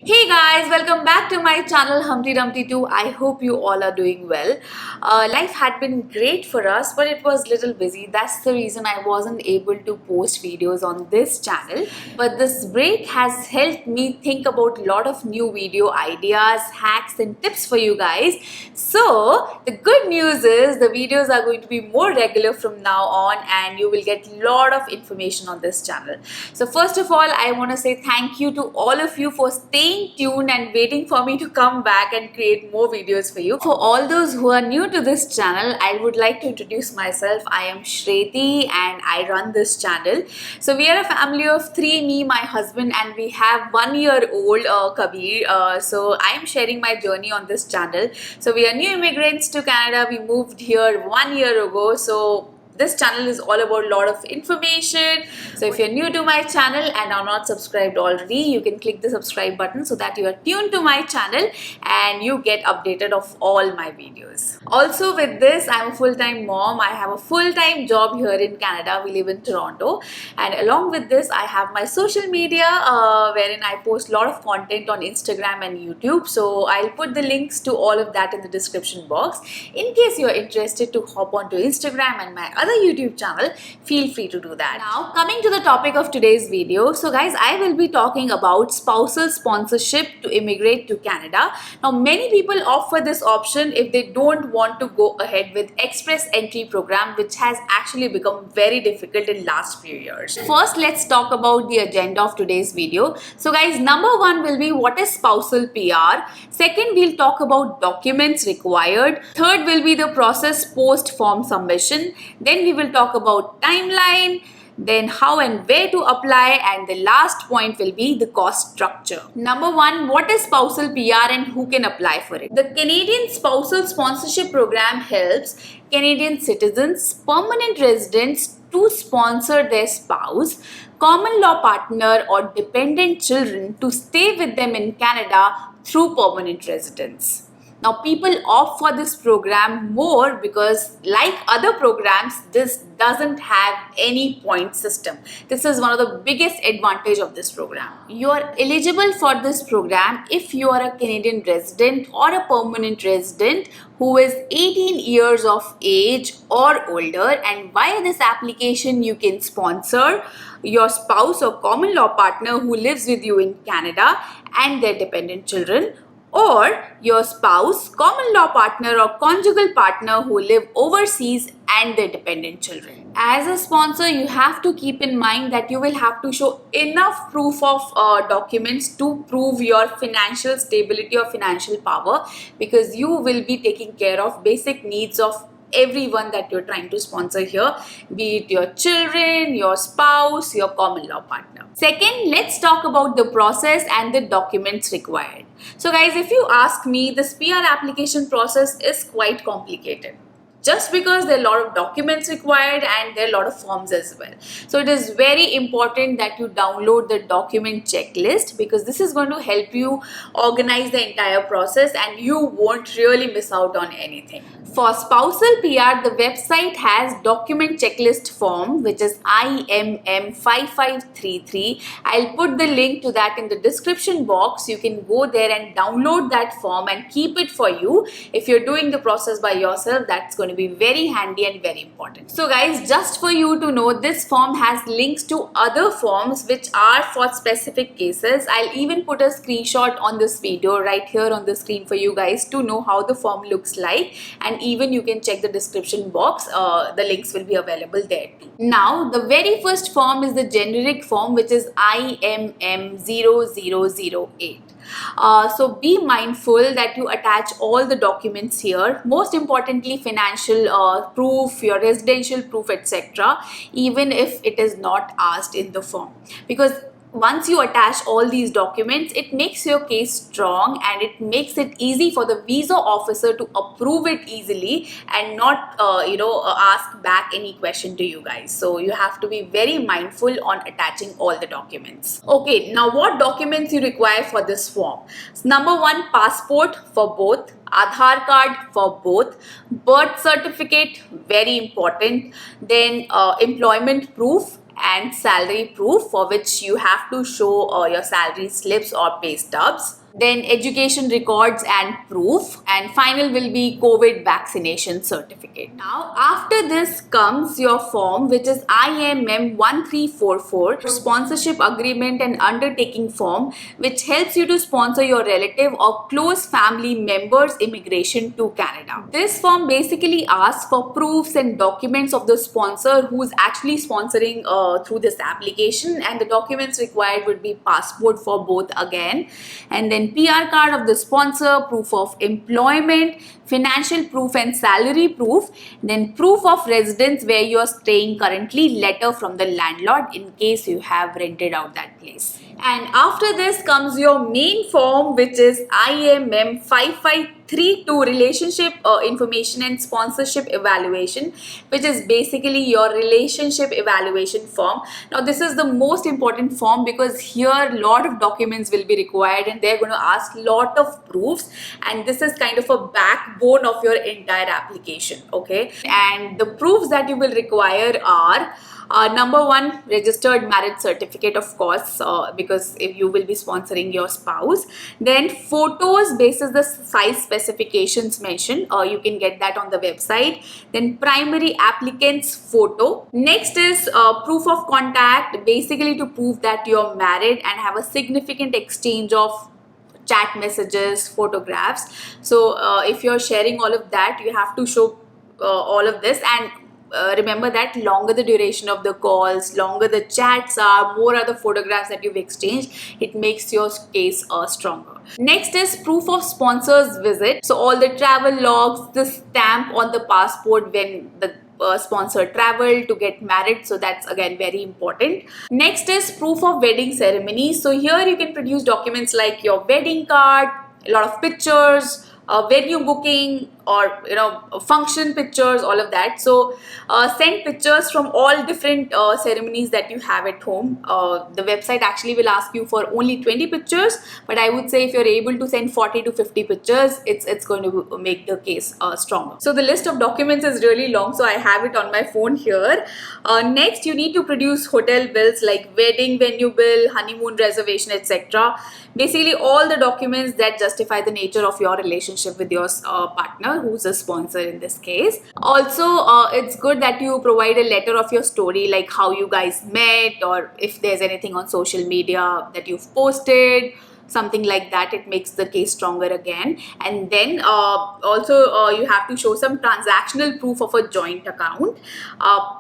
Hey guys, welcome back to my channel Humpty Dumpty 2. I hope you all are doing well. Life had been great for us, but it was little busy. That's the reason I wasn't able to post videos on this channel. But this break has helped me think about a lot of new video ideas, hacks and tips for you guys. So the good news is the videos are going to be more regular from now on and you will get a lot of information on this channel. So first of all, I want to say thank you to all of you for staying tuned and waiting for me to come back and create more videos for you. For all those who are new to this channel, I would like to introduce myself. I am Shreti and I run this channel. So we are a family of three, me, my husband, and we have 1-year-old Kabir. So I am sharing my journey on this channel. So we are new immigrants to Canada. We moved here 1 year ago. So this channel is all about a lot of information. So if you're new to my channel and are not subscribed already, you can click the subscribe button so that you are tuned to my channel and you get updated of all my videos. Also with this, I'm a full-time mom. I have a full-time job here in Canada. We live in Toronto, and along with this, I have my social media wherein I post a lot of content on Instagram and YouTube. So I'll put the links to all of that in the description box. In case you're interested to hop onto Instagram and my other YouTube channel, feel free to do that. Now, coming to the topic of today's video. So guys, I will be talking about spousal sponsorship to immigrate to Canada. Now, many people opt for this option if they don't want to go ahead with express entry program, which has actually become very difficult in last few years. First, let's talk about the agenda of today's video. So guys, number one will be what is spousal PR. Second, we'll talk about documents required. Third will be the process post form submission. Then we will talk about timeline, then how and where to apply, and the last point will be the cost structure. Number one, what is spousal PR and who can apply for it? The Canadian Spousal Sponsorship Program helps Canadian citizens, permanent residents to sponsor their spouse, common law partner or dependent children to stay with them in Canada through permanent residence. Now, people opt for this program more because, like other programs, this doesn't have any point system. This is one of the biggest advantage of this program. You are eligible for this program if you are a Canadian resident or a permanent resident who is 18 years of age or older, and via this application you can sponsor your spouse or common law partner who lives with you in Canada and their dependent children, or your spouse, common law partner or conjugal partner who live overseas and their dependent children. As a sponsor, you have to keep in mind that you will have to show enough proof of documents to prove your financial stability or financial power, because you will be taking care of basic needs of everyone that you're trying to sponsor here, be it your children, your spouse, your common law partner. Second, let's talk about the process and the documents required. So guys, if you ask me, this PR application process is quite complicated, just because there are a lot of documents required and there are a lot of forms as well. So it is very important that you download the document checklist, because this is going to help you organize the entire process and you won't really miss out on anything. For spousal PR, the website has document checklist form, which is IMM 5533. I'll put the link to that in the description box. You can go there and download that form and keep it for you. If you're doing the process by yourself, that's going to be very handy and very important. So guys, just for you to know, this form has links to other forms which are for specific cases. I'll even put a screenshot on this video right here on the screen for you guys to know how the form looks like, and even you can check the description box. The links will be available there too. Now, the very first form is the generic form, which is IMM 0008. So be mindful that you attach all the documents here, most importantly financial proof, your residential proof, etc., even if it is not asked in the form, because once you attach all these documents, it makes your case strong and it makes it easy for the visa officer to approve it easily and not ask back any question to you guys. So you have to be very mindful on attaching all the documents. Okay, now what documents you require for this form? Number one, passport for both, Aadhaar card for both, birth certificate, very important, then employment proof, and salary proof, for which you have to show your salary slips or pay stubs. Then education records and proof, and final will be COVID vaccination certificate. Now after this comes your form, which is IMM 1344 sponsorship agreement and undertaking form, which helps you to sponsor your relative or close family members immigration to Canada. This form basically asks for proofs and documents of the sponsor who's actually sponsoring through this application, and the documents required would be passport for both again, and then PR card of the sponsor, proof of employment, financial proof and salary proof, then proof of residence where you are staying currently, letter from the landlord in case you have rented out that place. And after this comes your main form, which is IMM 5532 relationship information and sponsorship evaluation, which is basically your relationship evaluation form. Now this is the most important form because here a lot of documents will be required and they're going to ask lot of proofs, and this is kind of a backbone of your entire application. Okay, and the proofs that you will require are number one, registered marriage certificate, of course, because if you will be sponsoring your spouse. Then photos basis the size specifications mentioned, you can get that on the website. Then primary applicant's photo. Next is proof of contact, basically to prove that you're married and have a significant exchange of chat messages, photographs. So if you're sharing all of that, you have to show all of this. And remember that longer the duration of the calls, longer the chats are, more are the photographs that you've exchanged, it makes your case stronger. Next is proof of sponsor's visit. So all the travel logs, the stamp on the passport when the sponsor traveled to get married, so that's again very important. Next is proof of wedding ceremony. So here you can produce documents like your wedding card, a lot of pictures, venue booking, or function pictures, all of that. So send pictures from all different ceremonies that you have at home. The website actually will ask you for only 20 pictures, but I would say if you're able to send 40 to 50 pictures, it's going to make the case stronger. So the list of documents is really long, so I have it on my phone here. Next, you need to produce hotel bills like wedding venue bill, honeymoon reservation, etc. Basically all the documents that justify the nature of your relationship with your partner, who's a sponsor in this case. Also, it's good that you provide a letter of your story, like how you guys met, or if there's anything on social media that you've posted, something like that. It makes the case stronger again. And then also you have to show some transactional proof of a joint account,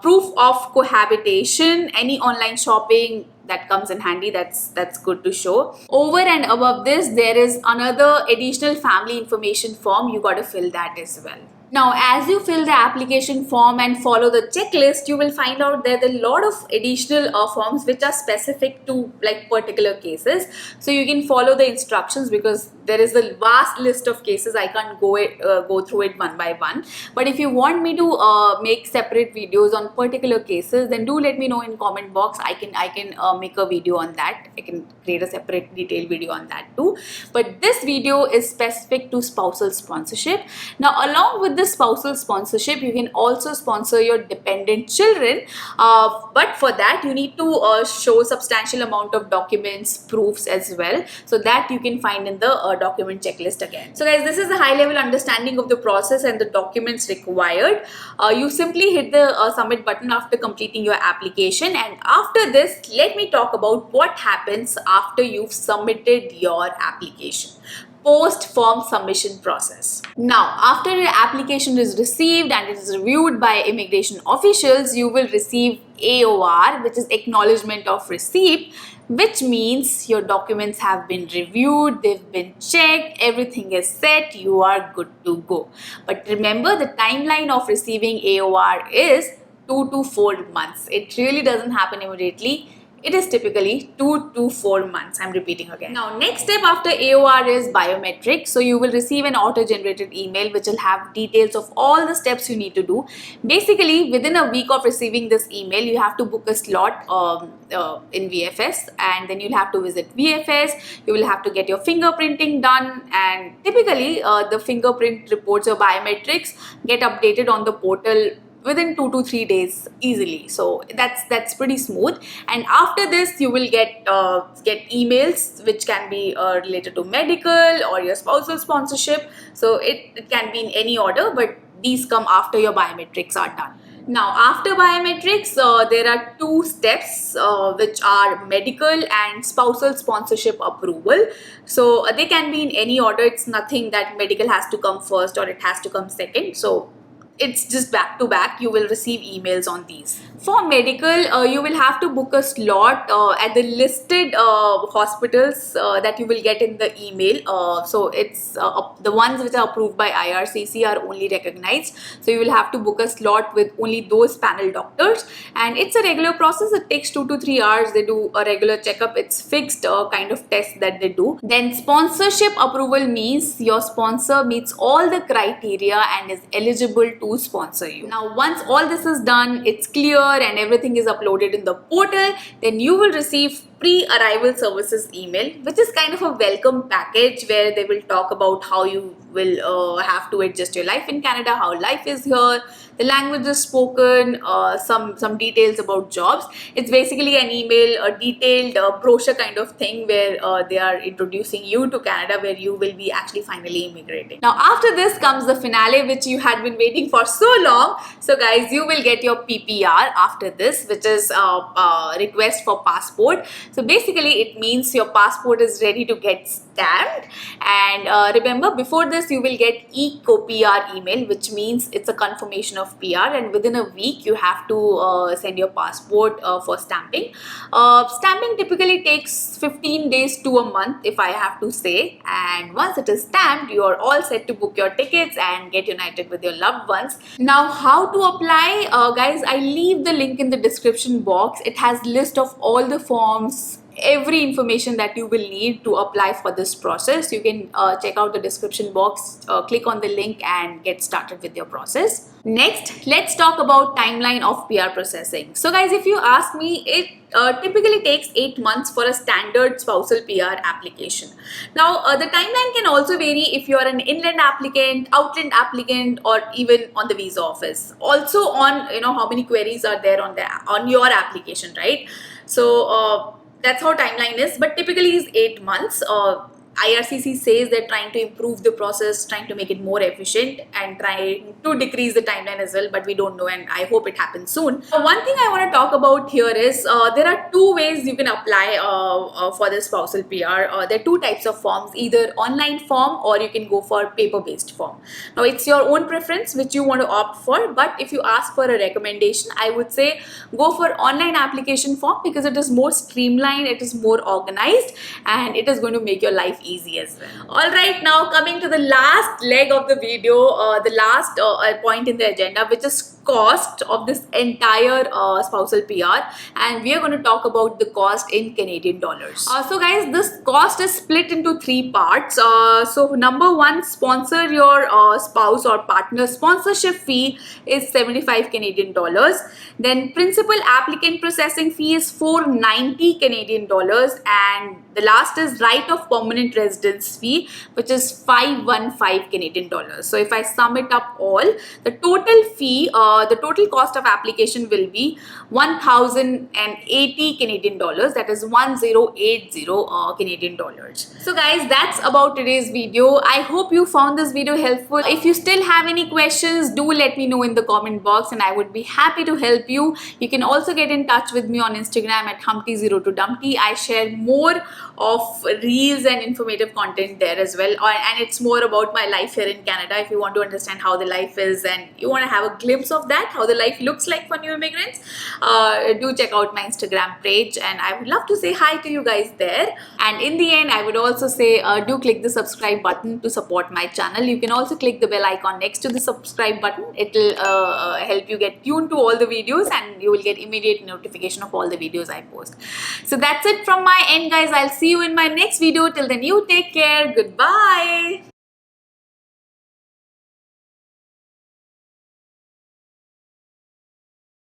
proof of cohabitation, any online shopping that comes in handy, that's good to show. Over and above this, there is another additional family information form. You got to fill that as well. Now, as you fill the application form and follow the checklist, you will find out there are a lot of additional forms which are specific to like particular cases. So you can follow the instructions because there is a vast list of cases. I can't go through it one by one. But if you want me to make separate videos on particular cases, then do let me know in comment box. I can make a video on that. I can create a separate detailed video on that too. But this video is specific to spousal sponsorship. Now, along with the spousal sponsorship, you can also sponsor your dependent children, but for that you need to show substantial amount of documents, proofs as well, so that you can find in the document checklist again. So guys, this is a high level understanding of the process and the documents required. You simply hit the submit button after completing your application, and after this, let me talk about what happens after you've submitted your application. Post form submission process. Now, after your application is received and it is reviewed by immigration officials, you will receive AOR, which is acknowledgement of receipt, which means your documents have been reviewed, they've been checked, everything is set, you are good to go. But remember, the timeline of receiving AOR is 2 to 4 months. It really doesn't happen immediately. It is typically 2 to 4 months. I'm repeating again. Now, next step after AOR is biometric. So you will receive an auto-generated email which will have details of all the steps you need to do. Basically, within a week of receiving this email, you have to book a slot in VFS, and then you'll have to visit VFS. You will have to get your fingerprinting done, and typically the fingerprint reports or biometrics get updated on the portal within 2 to 3 days easily. So that's pretty smooth. And after this, you will get emails which can be related to medical or your spousal sponsorship. So it can be in any order, but these come after your biometrics are done. Now, after biometrics, there are two steps which are medical and spousal sponsorship approval. So they can be in any order. It's nothing that medical has to come first or it has to come second. So it's just back to back. You will receive emails on these. For medical, you will have to book a slot at the listed hospitals that you will get in the email. So it's the ones which are approved by IRCC are only recognized. So you will have to book a slot with only those panel doctors, and it's a regular process. It takes 2 to 3 hours. They do a regular checkup. It's fixed kind of test that they do. Then sponsorship approval means your sponsor meets all the criteria and is eligible to sponsor you. Now, once all this is done, it's clear and everything is uploaded in the portal, then you will receive pre-arrival services email, which is kind of a welcome package where they will talk about how you will have to adjust your life in Canada, how life is here, the language is spoken, some details about jobs. It's basically an email, a detailed brochure kind of thing where they are introducing you to Canada, where you will be actually finally immigrating. Now, after this comes the finale, which you had been waiting for so long. So guys, you will get your PPR after this, which is a request for passport. So basically it means your passport is ready to get stamped. And remember, before this you will get e-CoPR email, which means it's a confirmation of PR, and within a week you have to send your passport for stamping. Stamping typically takes 15 days to a month, if I have to say, and once it is stamped, you are all set to book your tickets and get united with your loved ones. Now, how to apply? Guys, I leave the link in the description box. It has list of all the forms, every information that you will need to apply for this process. You can check out the description box, click on the link and get started with your process. Next, let's talk about timeline of PR processing. So guys, if you ask me, it typically takes 8 months for a standard spousal PR application. Now, the timeline can also vary if you are an inland applicant, outland applicant, or even on the visa office. Also on, how many queries are there on your application, right? So that's how timeline is, but typically is 8 months. IRCC says they're trying to improve the process, trying to make it more efficient and trying to decrease the timeline as well, but we don't know, and I hope it happens soon. One thing I want to talk about here is there are two ways you can apply for the spousal PR. There are two types of forms, either online form or you can go for paper-based form. Now, it's your own preference which you want to opt for, but if you ask for a recommendation, I would say go for online application form because it is more streamlined, it is more organized, and it is going to make your life easy as well. Alright, now coming to the last leg of the video, the last point in the agenda, which is cost of this entire spousal PR, and we are going to talk about the cost in Canadian dollars. So guys, this cost is split into 3 parts. So number 1, sponsor your spouse or partner sponsorship fee is 75 Canadian dollars. Then principal applicant processing fee is 490 Canadian dollars, and the last is right of permanent residence fee, which is 515 Canadian dollars. So if I sum it up all, the total fee, the total cost of application will be 1080 Canadian dollars. That is 1080 Canadian dollars. So guys, that's about today's video. I hope you found this video helpful. If you still have any questions, do let me know in the comment box and I would be happy to help you. You can also get in touch with me on Instagram at Humpty02Dumpty. I share more of reels and informative content there as well, and it's more about my life here in Canada. If you want to understand how the life is and you want to have a glimpse of that, how the life looks like for new immigrants, do check out my Instagram page, and I would love to say hi to you guys there. And in the end, I would also say do click the subscribe button to support my channel. You can also click the bell icon next to the subscribe button. It will help you get tuned to all the videos and you will get immediate notification of all the videos I post. So that's it from my end, guys. I'll see you in my next video. Till then, you take care. Goodbye.